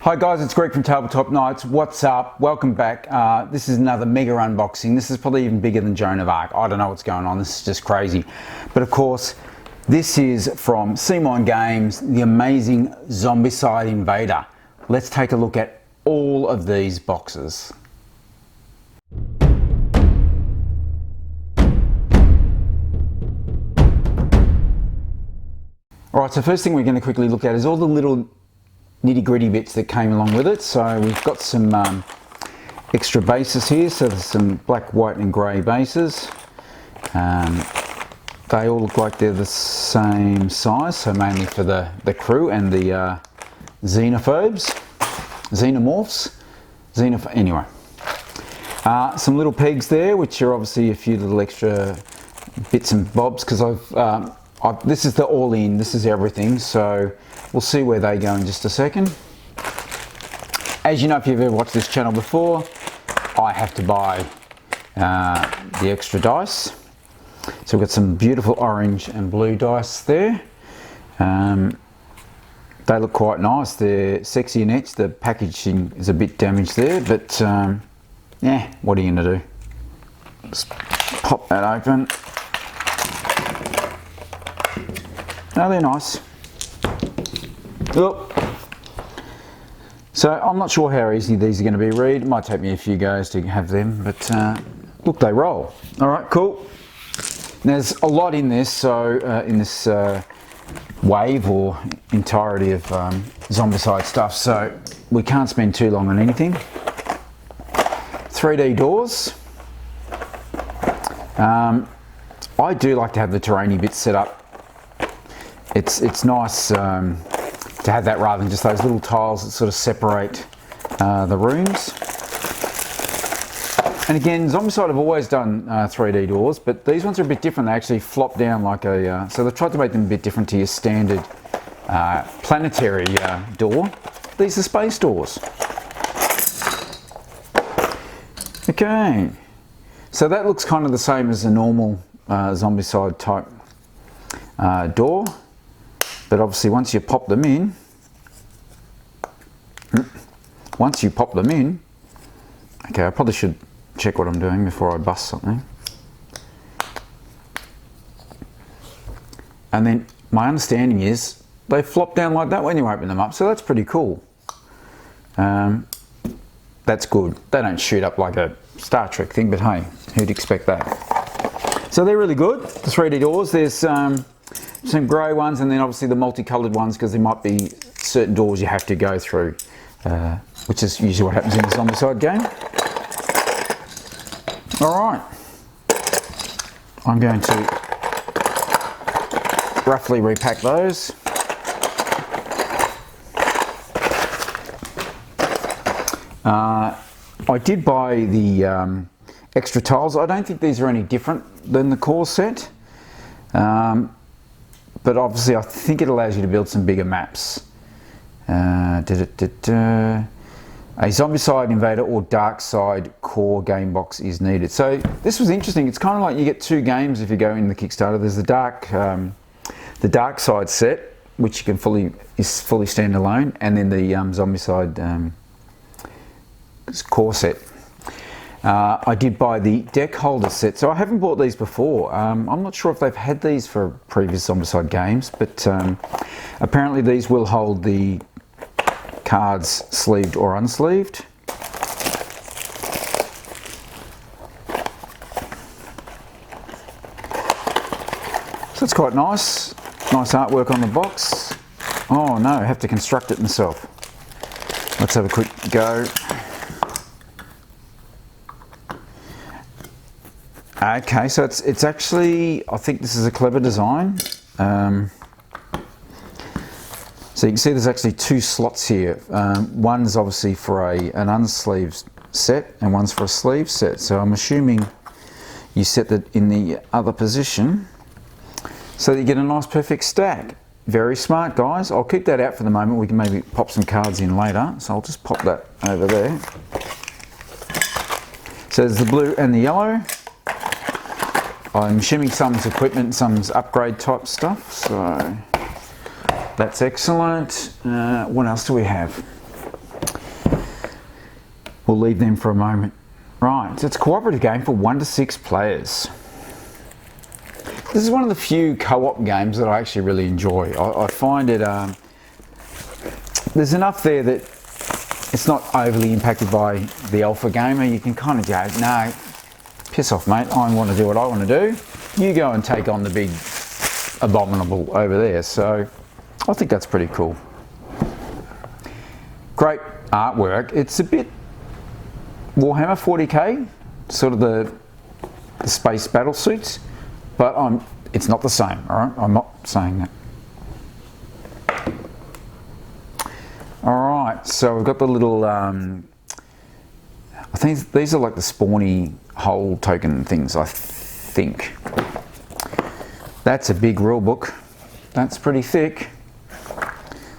Hi guys, it's Greg from Tabletop Nights. What's up? Welcome back. This is another mega unboxing. This is probably even bigger than Joan of Arc. I don't know what's going on. This is just crazy. But of course, this is from Simon Games, the amazing Zombicide Invader. Let's take a look at all of these boxes. Alright, so first thing we're going to quickly look at is all the little nitty-gritty bits that came along with it. So we've got some extra bases here. So there's some black, white and grey bases. They all look like they're the same size, so mainly for the crew and the xenophobes, anyway. Some little pegs there, which are obviously a few little extra bits and bobs, because this is the all-in, this is everything, so we'll see where they go in just a second. As you know, if you've ever watched this channel before, I have to buy the extra dice. So we've got some beautiful orange and blue dice there. They look quite nice, they're sexy and etched. The packaging is a bit damaged there, but yeah, what are you going to do? Just pop that open. No, they're nice. Look. So I'm not sure how easy these are going to be to read. It might take me a few goes to have them, but look, they roll. All right, cool. Now, there's a lot in this, so in this wave or entirety of Zombicide stuff, so we can't spend too long on anything. 3D doors. I do like to have the terrainy bits set up. It's nice to have that rather than just those little tiles that sort of separate the rooms. And again, Zombicide have always done 3D doors, but these ones are a bit different. They actually flop down like a... so they've tried to make them a bit different to your standard planetary door. These are space doors. Okay, so that looks kind of the same as a normal Zombicide type door. But obviously once you pop them in, okay, I probably should check what I'm doing before I bust something. And then my understanding is they flop down like that when you open them up, so that's pretty cool. That's good. They don't shoot up like a Star Trek thing, but hey, who'd expect that? So they're really good, the 3D doors. There's some grey ones and then obviously the multicoloured ones, because there might be certain doors you have to go through, which is usually what happens in the Zombicide game. Alright, I'm going to roughly repack those. I did buy the extra tiles. I don't think these are any different than the core set. But obviously I think it allows you to build some bigger maps. A Zombicide Invader or Darkside core game box is needed. So this was interesting. It's kind of like you get two games if you go in the Kickstarter. There's the Darkside set, which you can is fully standalone, and then the Zombicide core set. I did buy the deck holder set, so I haven't bought these before. I'm not sure if they've had these for previous Zombicide games, but apparently these will hold the cards sleeved or unsleeved. So it's quite nice. Nice artwork on the box. Oh no, I have to construct it myself. Let's have a quick go. Okay, so it's actually, I think this is a clever design. So you can see there's actually two slots here. One's obviously for an unsleeved set and one's for a sleeve set. So I'm assuming you set that in the other position so that you get a nice perfect stack. Very smart, guys. I'll keep that out for the moment. We can maybe pop some cards in later. So I'll just pop that over there. So there's the blue and the yellow. I'm assuming some's equipment, some's upgrade type stuff, so that's excellent. What else do we have? we'll leave them for a moment. Right, so it's a cooperative game for 1 to 6 players. This is one of the few co-op games that I actually really enjoy. I find it, there's enough there that it's not overly impacted by the alpha gamer. You can kind of go, no, piss off mate, I want to do what I want to do. You go and take on the big abominable over there. So I think that's pretty cool. Great artwork. It's a bit Warhammer 40k, sort of the space battle suits, but it's not the same, alright? I'm not saying that. Alright, so we've got the little, I think these are like the spawny hole token things, I think. That's a big rule book. That's pretty thick.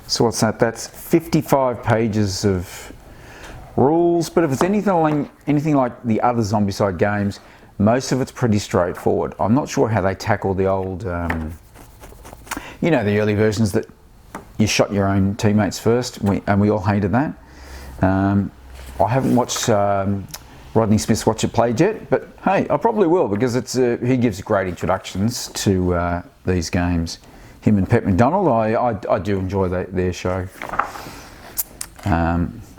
So what's that? That's 55 pages of rules, but if it's anything like the other Zombicide games, most of it's pretty straightforward. I'm not sure how they tackle the old, you know, the early versions that you shot your own teammates first, and we all hated that. I haven't watched Rodney Smith's Watch It Played yet, but hey, I probably will, because he gives great introductions to these games. Him and Pep McDonald, I do enjoy their show.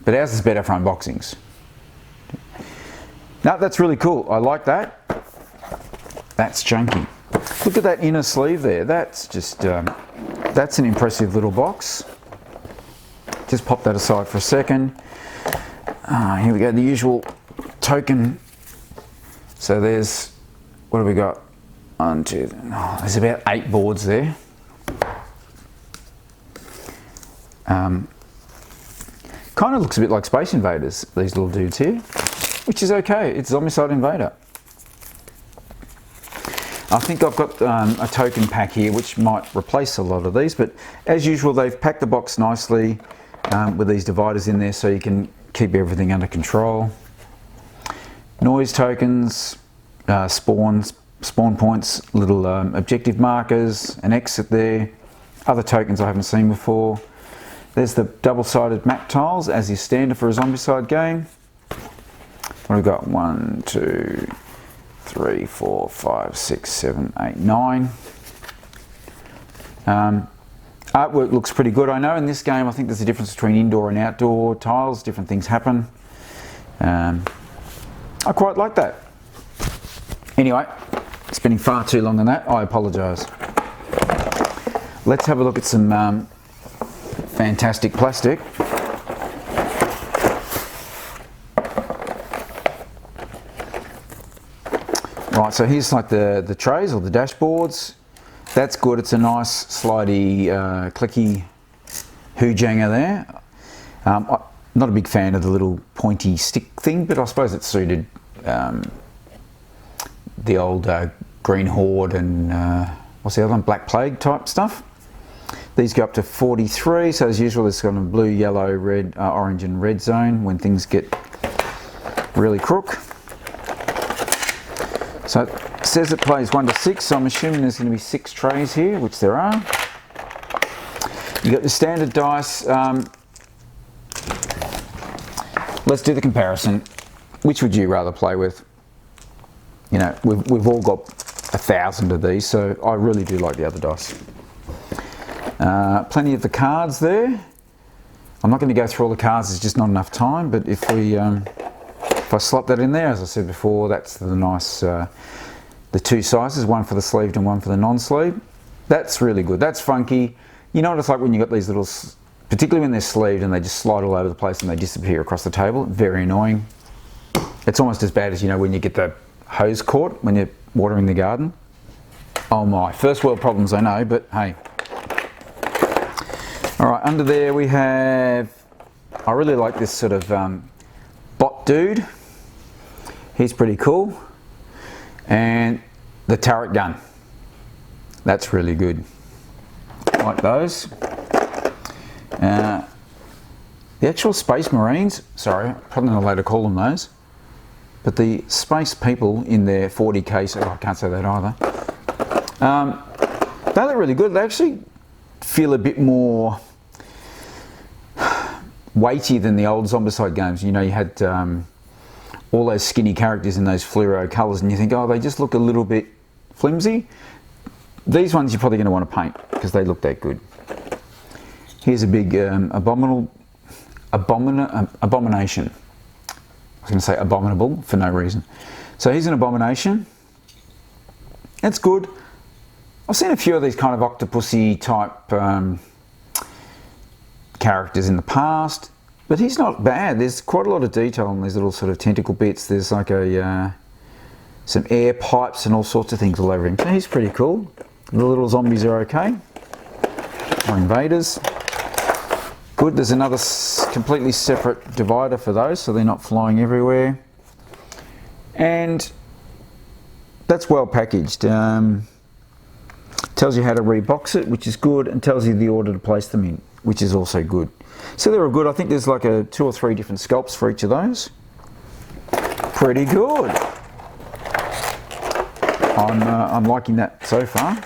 But ours is better for unboxings. No, that's really cool. I like that. That's chunky. Look at that inner sleeve there. That's just, that's an impressive little box. Just pop that aside for a second. Here we go, the usual token. So there's, what have we got? 1, 2, there's about 8 boards there. Kind of looks a bit like Space Invaders, these little dudes here, which is okay. It's Zombicide Invader. I think I've got a token pack here which might replace a lot of these, but as usual they've packed the box nicely with these dividers in there so you can keep everything under control. Noise tokens, spawn points, little objective markers, an exit there, other tokens I haven't seen before. There's the double-sided map tiles, as is standard for a Zombicide game. What have we got? 1, 2, 3, 4, 5, 6, 7, 8, 9. Artwork looks pretty good. I know in this game I think there's a difference between indoor and outdoor tiles. Different things happen. I quite like that. Anyway, spending far too long on that. I apologise. Let's have a look at some fantastic plastic. Right, so here's like the trays or the dashboards. That's good. It's a nice slidey, clicky hoojanger there. I'm not a big fan of the little pointy stick thing, but I suppose it suited the old Green Horde and what's the other one? Black Plague type stuff. These go up to 43, so as usual there's kind of blue, yellow, red, orange and red zone when things get really crook. So it says it plays 1 to 6, so I'm assuming there's going to be 6 trays here, which there are. You got the standard dice. Let's do the comparison. Which would you rather play with? You know, we've all got 1,000 of these, so I really do like the other dice. Plenty of the cards there. I'm not going to go through all the cards, there's just not enough time, but if I slot that in there, as I said before, that's the nice, the 2 sizes, one for the sleeved and one for the non-sleeved. That's really good, that's funky. You know what it's like when you got these little, particularly when they're sleeved and they just slide all over the place and they disappear across the table, very annoying. It's almost as bad as, you know, when you get the hose caught when you're watering the garden. Oh my, first world problems I know, but hey. Alright, under there we have, I really like this sort of bot dude. He's pretty cool. And the turret gun. That's really good. Like those. The actual Space Marines, sorry, probably not allowed to call them those, but the space people in their 40k, so I can't say that either. They look really good. They actually feel a bit more weightier than the old Zombicide games. You know, you had all those skinny characters in those fluoro colours, and you think, oh, they just look a little bit flimsy. These ones you're probably going to want to paint because they look that good. Here's a big abomination. I was going to say abominable for no reason. So here's an abomination. It's good. I've seen a few of these kind of octopusy type characters in the past, but he's not bad. There's quite a lot of detail on these little sort of tentacle bits. There's like a some air pipes and all sorts of things all over him. So he's pretty cool. The little zombies are okay, or invaders. Good. There's another completely separate divider for those, so they're not flying everywhere. And that's well packaged. Tells you how to rebox it, which is good, and tells you the order to place them in, which is also good. So they're all good. I think there's like 2 or 3 different sculpts for each of those. Pretty good. I'm liking that so far.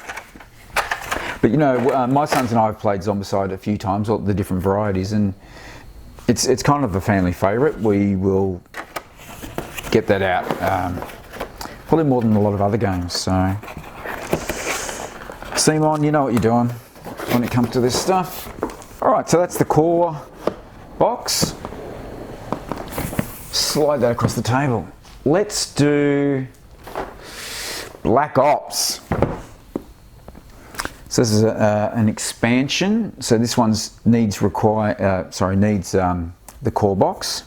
But you know, my sons and I have played Zombicide a few times, all the different varieties, and it's kind of a family favourite. We will get that out probably more than a lot of other games. So, Simon, you know what you're doing when it comes to this stuff. All right, so that's the core box. Slide that across the table. Let's do Black Ops. So this is an expansion. So this one needs the core box,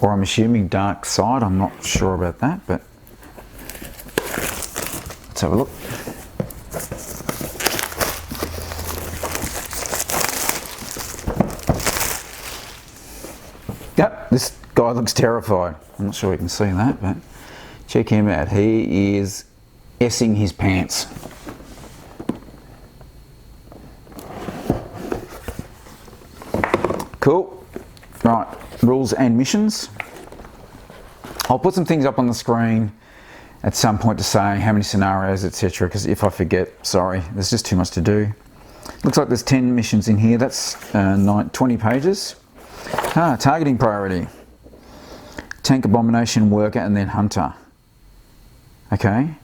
or I'm assuming Darkside. I'm not sure about that, but let's have a look. Yep, this guy looks terrified. I'm not sure you can see that, but check him out. He is essing his pants. Cool. Right, rules and missions. I'll put some things up on the screen at some point to say how many scenarios, etc. Because if I forget, sorry, there's just too much to do. Looks like there's 10 missions in here. That's 20 pages. Targeting priority. Tank, abomination, worker, and then hunter. Okay.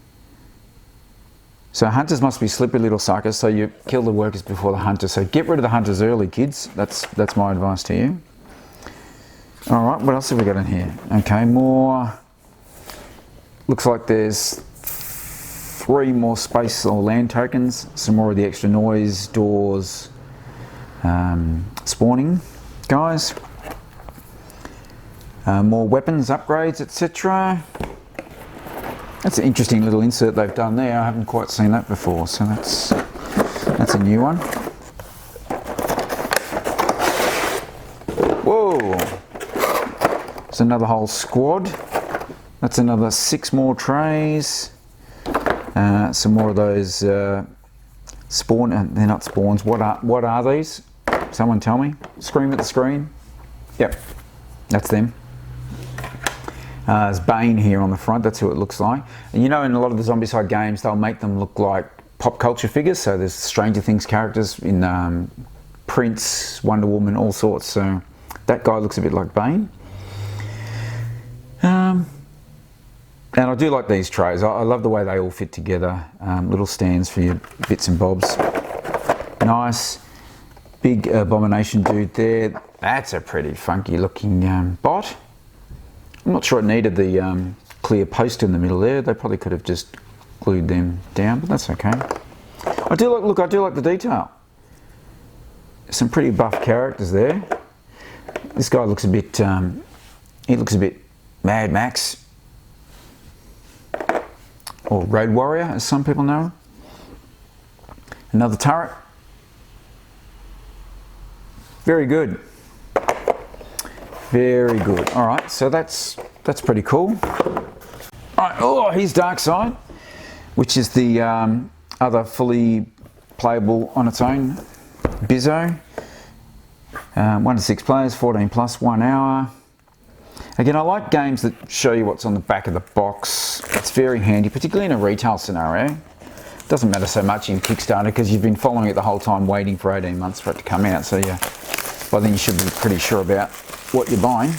So hunters must be slippery little suckers, so you kill the workers before the hunters. So get rid of the hunters early, kids. That's my advice to you. All right, what else have we got in here? Okay, more. Looks like there's 3 more space or land tokens. Some more of the extra noise, doors, spawning guys. More weapons, upgrades, etc. That's an interesting little insert they've done there. I haven't quite seen that before, so that's a new one. Whoa! There's another whole squad. That's another 6 more trays. Some more of those spawn. They're not spawns. What are these? Someone tell me. Scream at the screen. Yep, that's them. There's Bane here on the front, that's who it looks like. And you know, in a lot of the Zombicide games, they'll make them look like pop culture figures. So there's Stranger Things characters in Prince, Wonder Woman, all sorts. So that guy looks a bit like Bane. And I do like these trays. I love the way they all fit together. Little stands for your bits and bobs. Nice. Big abomination dude there. That's a pretty funky looking bot. I'm not sure it needed the clear post in the middle there. They probably could have just glued them down, but that's okay. I do like the detail. Some pretty buff characters there. This guy looks a bit, he looks a bit Mad Max, or Road Warrior, as some people know. Another turret. Very good. Very good. All right, so that's pretty cool. All right, oh, here's Darkside, which is the other fully playable on its own Bizzo. 1 to 6 players, 14 plus, 1 hour. Again, I like games that show you what's on the back of the box. It's very handy, particularly in a retail scenario. Doesn't matter so much in Kickstarter because you've been following it the whole time, waiting for 18 months for it to come out. So But then you should be pretty sure about what you're buying.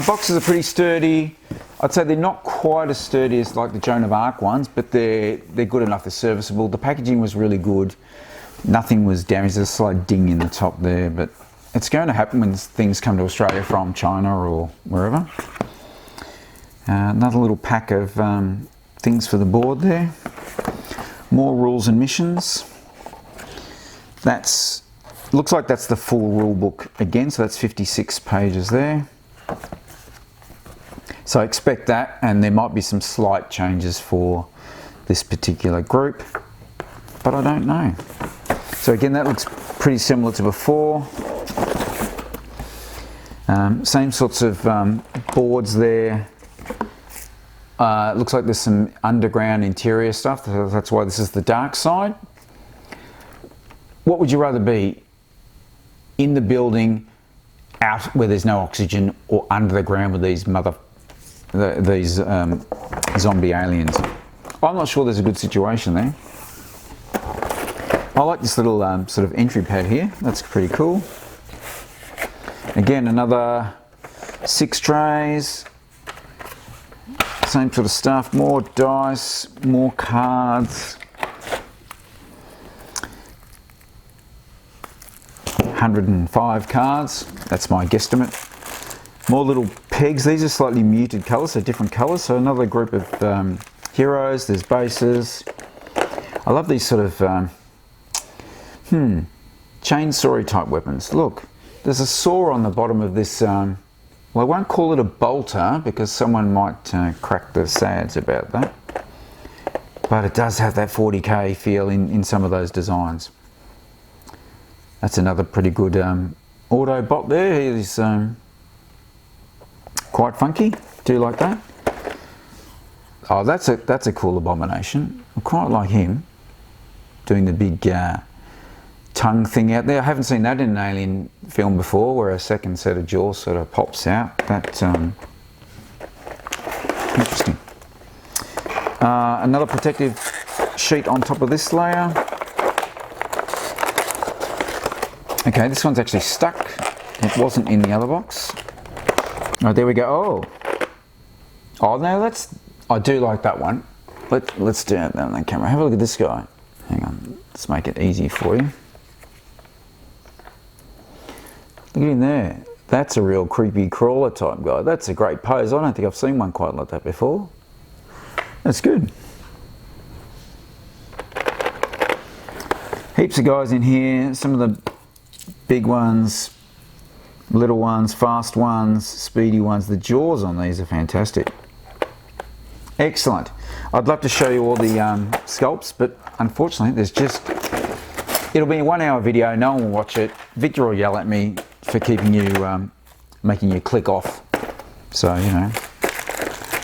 Boxes are pretty sturdy. I'd say they're not quite as sturdy as like the Joan of Arc ones, but they're good enough, they're serviceable. The packaging was really good. Nothing was damaged. There's a slight ding in the top there, but it's going to happen when things come to Australia from China or wherever. Another little pack of things for the board there. More rules and missions. Looks like that's the full rule book again, so that's 56 pages there. So I expect that, and there might be some slight changes for this particular group, but I don't know. So again, that looks pretty similar to before. Same sorts of boards there. Looks like there's some underground interior stuff, that's why this is the Darkside. What would you rather be? In the building, out where there's no oxygen, or under the ground with these zombie aliens? I'm not sure there's a good situation there. I like this little sort of entry pad here. That's pretty cool. Again, another 6 trays. Same sort of stuff. More dice, more cards. 105 cards. That's my guesstimate. More little pegs. These are slightly muted colours, so different colours. So another group of heroes. There's bases. I love these sort of chainsaw type weapons. Look, there's a saw on the bottom of this. Well, I won't call it a bolter because someone might crack the sads about that. But it does have that 40k feel in some of those designs. That's another pretty good Autobot there. He's quite funky. Do you like that? Oh, that's a cool abomination. I quite like him doing the big tongue thing out there. I haven't seen that in an alien film before, where a second set of jaws sort of pops out. That's interesting. Another protective sheet on top of this layer. Okay, this one's actually stuck. It wasn't in the other box. Oh, there we go. Oh, no, I do like that one. Let's do it on the camera. Have a look at this guy. Hang on, let's make it easy for you. Look at him there. That's a real creepy crawler type guy. That's a great pose. I don't think I've seen one quite like that before. That's good. Heaps of guys in here. Some of the big ones, little ones, fast ones, speedy ones. The jaws on these are fantastic. Excellent. I'd love to show you all the sculpts, but unfortunately it'll be a 1 hour video. No one will watch it. Victor will yell at me for keeping you, making you click off. So, you know,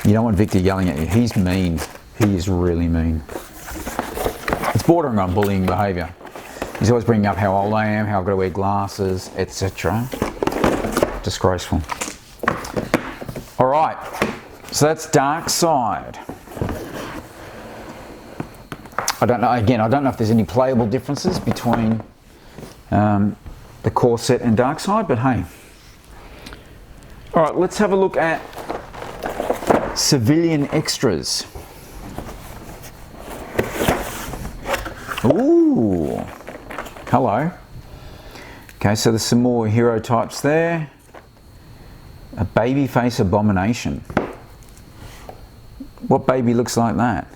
you don't want Victor yelling at you. He's mean. He is really mean. It's bordering on bullying behaviour. He's always bringing up how old I am, how I've got to wear glasses, etc. Disgraceful. All right, so that's Darkside. I don't know. Again, I don't know if there's any playable differences between the core set and Darkside, but hey. All right, let's have a look at civilian extras. Ooh. Hello. Okay, so there's some more hero types there. A Babyface abomination. What baby looks like that?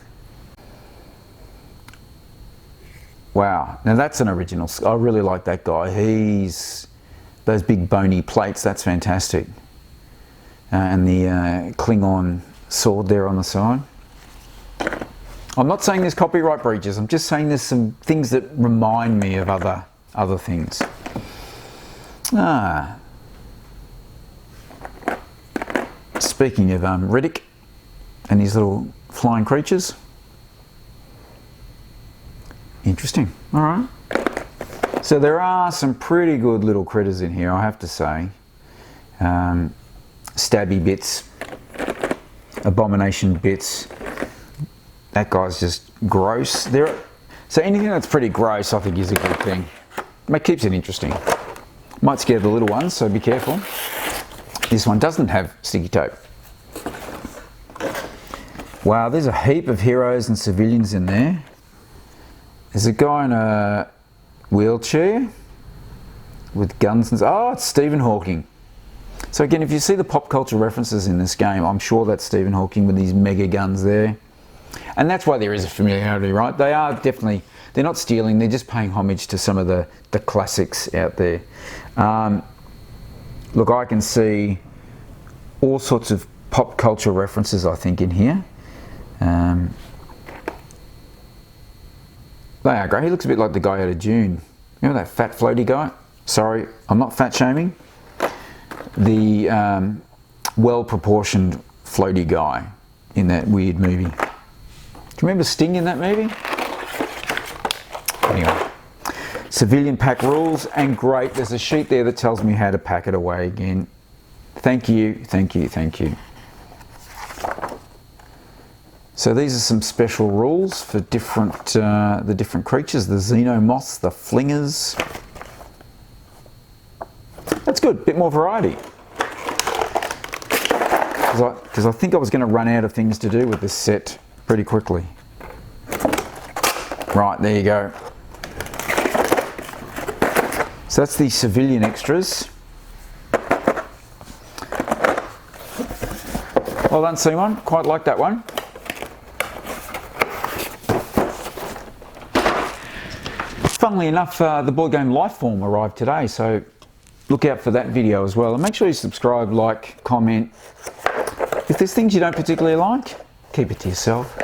Wow, now that's an original. I really like that guy. He's those big bony plates. That's fantastic. And the Klingon sword there on the side. I'm not saying there's copyright breaches. I'm just saying there's some things that remind me of other things. Speaking of Riddick and his little flying creatures. Interesting. All right. So there are some pretty good little critters in here, I have to say. Stabby bits, abomination bits. That guy's just gross. So anything that's pretty gross, I think, is a good thing. keeps it interesting. Might scare the little ones, so be careful. This one doesn't have sticky tape. Wow, there's a heap of heroes and civilians in there. There's a guy in a wheelchair with guns and... Oh, it's Stephen Hawking. So again, if you see the pop culture references in this game, I'm sure that's Stephen Hawking with these mega guns there. And that's why there is a familiarity, right? They are definitely... They're not stealing, they're just paying homage to some of the classics out there. Look, I can see all sorts of pop culture references, I think, in here. They are great. He looks a bit like the guy out of Dune. Remember that fat floaty guy? Sorry, I'm not fat shaming. The well-proportioned floaty guy in that weird movie. Do you remember Sting in that movie? Anyway, civilian pack rules, and great, there's a sheet there that tells me how to pack it away again. Thank you, thank you, thank you. So these are some special rules for different, the different creatures, the Xenomorphs, the Flingers. That's good, bit more variety. Because I think I was going to run out of things to do with this set pretty quickly. Right, there you go. So that's the civilian extras. Well done, Simon. Quite like that one. Funnily enough, the board game Lifeform arrived today, so look out for that video as well. And make sure you subscribe, like, comment. If there's things you don't particularly like, keep it to yourself.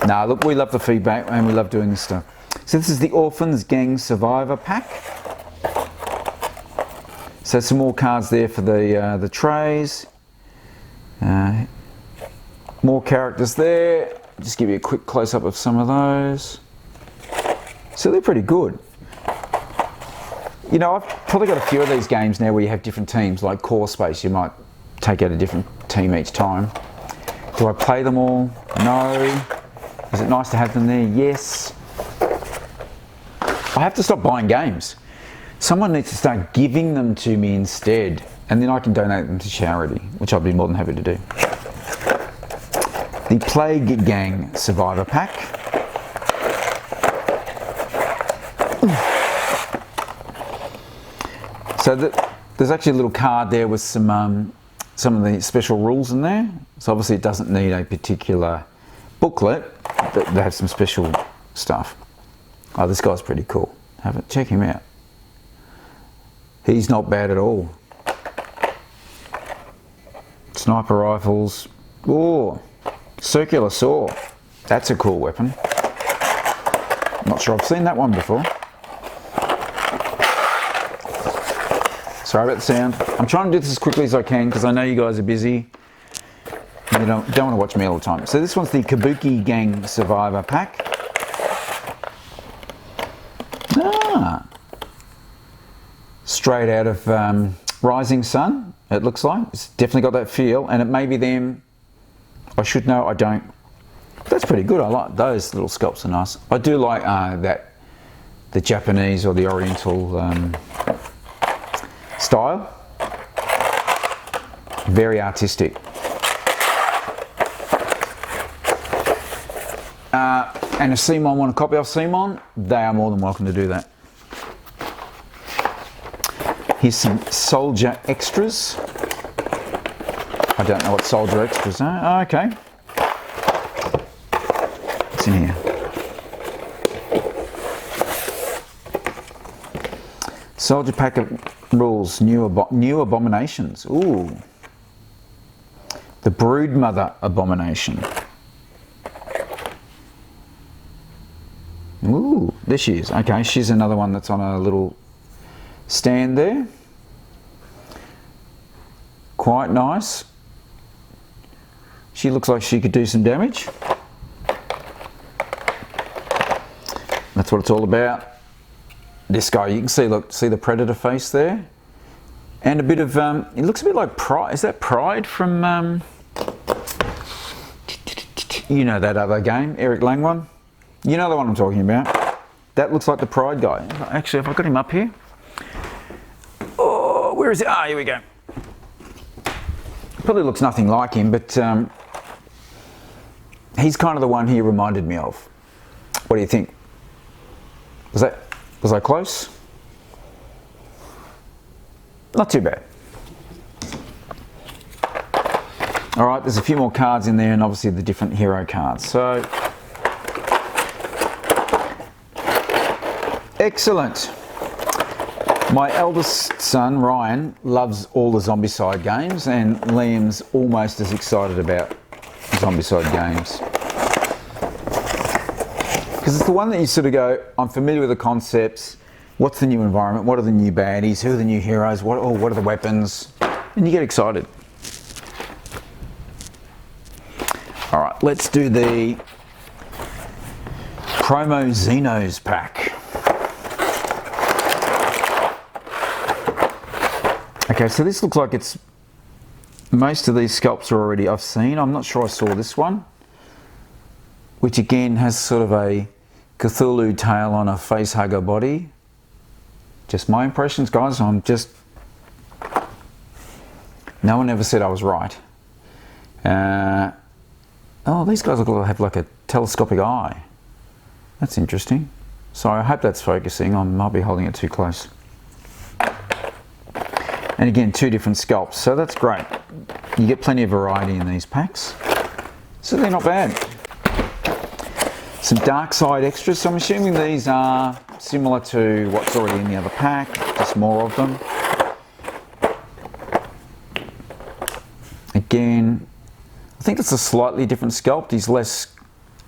Nah, look, we love the feedback and we love doing this stuff. So this is the Orphans Gang Survivor Pack. So some more cards there for the trays. More characters there. Just give you a quick close-up of some of those. So they're pretty good. You know, I've probably got a few of these games now where you have different teams, like Core Space. You might take out a different team each time. Do I play them all? No. Is it nice to have them there? Yes. I have to stop buying games. Someone needs to start giving them to me instead, and then I can donate them to charity, which I'll be more than happy to do. The Plague Gang Survivor Pack. So there's actually a little card there with some of the special rules in there. So obviously it doesn't need a particular booklet, but they have some special stuff. Oh, this guy's pretty cool. Check him out. He's not bad at all. Sniper rifles. Oh, circular saw. That's a cool weapon. Not sure I've seen that one before. Sorry about the sound. I'm trying to do this as quickly as I can because I know you guys are busy. You don't want to watch me all the time. So this one's the Kabuki Gang Survivor Pack. Straight out of Rising Sun, it looks like. It's definitely got that feel, and it may be them. I should know, I don't. That's pretty good. I like those little sculpts are nice. I do like the Japanese or the Oriental style. Very artistic. And if Simon want a copy of Simon, they are more than welcome to do that. Here's some soldier extras. I don't know what soldier extras are. Oh, okay. What's in here? Soldier pack of rules, new abominations. Ooh. The Broodmother abomination. Ooh, there she is. Okay, she's another one that's on a little stand there. Quite nice. She looks like she could do some damage. That's what it's all about. This guy, you can see, look, see the predator face there? And a bit of, it looks a bit like Pride. Is that Pride from, you know that other game, Eric Lang one? You know the one I'm talking about. that looks like the Pride guy. Actually, if I got him up here. Oh, where is it? Ah, here we go. Probably looks nothing like him, but he's kind of the one he reminded me of. What do you think? Was I close? Not too bad. All right, there's a few more cards in there, and obviously the different hero cards. So, excellent. My eldest son, Ryan, loves all the Zombicide games, and Liam's almost as excited about Zombicide games. Because it's the one that you sort of go, I'm familiar with the concepts, what's the new environment, what are the new baddies, who are the new heroes, what are the weapons, and you get excited. All right, let's do the promo Xenos pack. Okay, so this looks like it's, most of these sculpts are already I've seen. I'm not sure I saw this one, which again has sort of a Cthulhu tail on a face hugger body. Just my impressions, guys. No one ever said I was right. Oh, these guys look like they have like a telescopic eye. That's interesting. So I hope that's focusing. I might be holding it too close. And again, 2 different sculpts, so that's great. You get plenty of variety in these packs. So they're not bad. Some Darkside extras, so I'm assuming these are similar to what's already in the other pack, just more of them. Again, I think it's a slightly different sculpt. He's less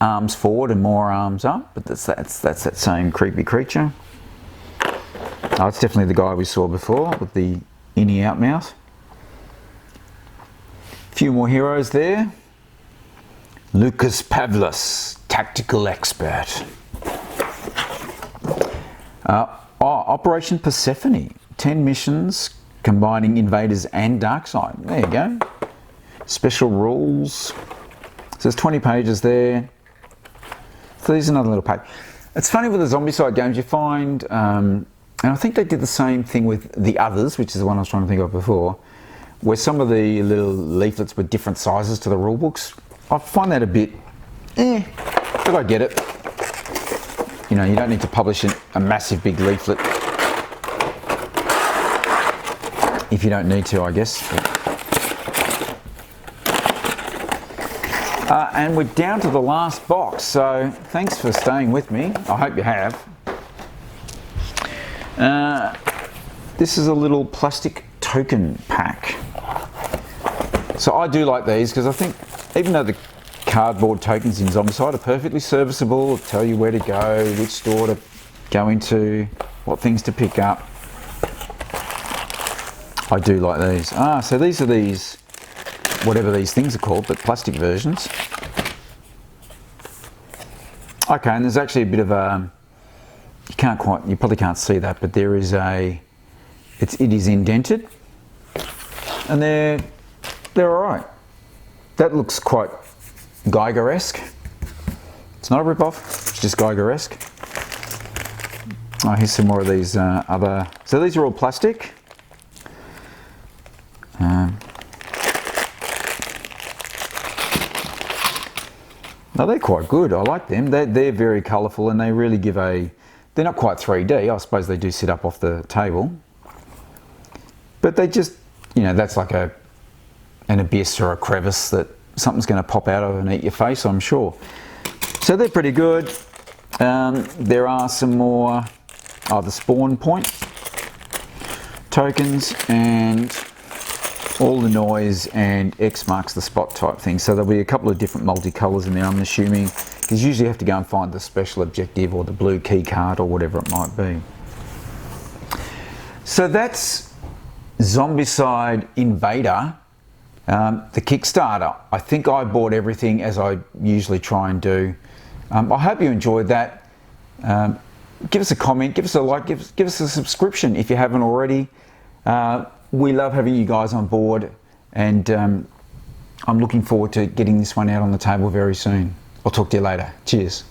arms forward and more arms up, but that's that same creepy creature. Oh, it's definitely the guy we saw before with the innie out mouth. A few more heroes there. Lucas Pavlos, tactical expert. Operation Persephone, 10 missions combining Invaders and Darkside. There you go. Special rules. So there's 20 pages there. So there's another little pack. It's funny with the Zombicide games, you find, and I think they did the same thing with the others, which is the one I was trying to think of before, where some of the little leaflets were different sizes to the rule books. I find that a bit, but I get it. You know, you don't need to publish a massive big leaflet if you don't need to, I guess. And we're down to the last box, so thanks for staying with me. I hope you have. This is a little plastic token pack. So I do like these because I think even though the cardboard tokens in Zombicide are perfectly serviceable, tell you where to go, which store to go into, what things to pick up, I do like these. So these are these, whatever these things are called, but plastic versions. Okay, and there's actually a bit of a, you probably can't see that, but there is it is indented, and they're all right. That looks quite Geiger-esque. It's not a rip-off, it's just Geiger-esque. Oh, here's some more of these other, so these are all plastic. No, they're quite good. I like them. They're very colourful, and they really give they're not quite 3D. I suppose they do sit up off the table. But they just, you know, that's like an abyss or a crevice that something's going to pop out of and eat your face, I'm sure. So they're pretty good. There are some more, the spawn point tokens, and all the noise and X marks the spot type thing. So there'll be a couple of different multicolours in there, I'm assuming, because usually you have to go and find the special objective or the blue key card or whatever it might be. So that's Zombicide Invader, the Kickstarter. I think I bought everything, as I usually try and do. I hope you enjoyed that. Give us a comment, give us a like, give us a subscription if you haven't already. We love having you guys on board, and I'm looking forward to getting this one out on the table very soon. I'll talk to you later. Cheers.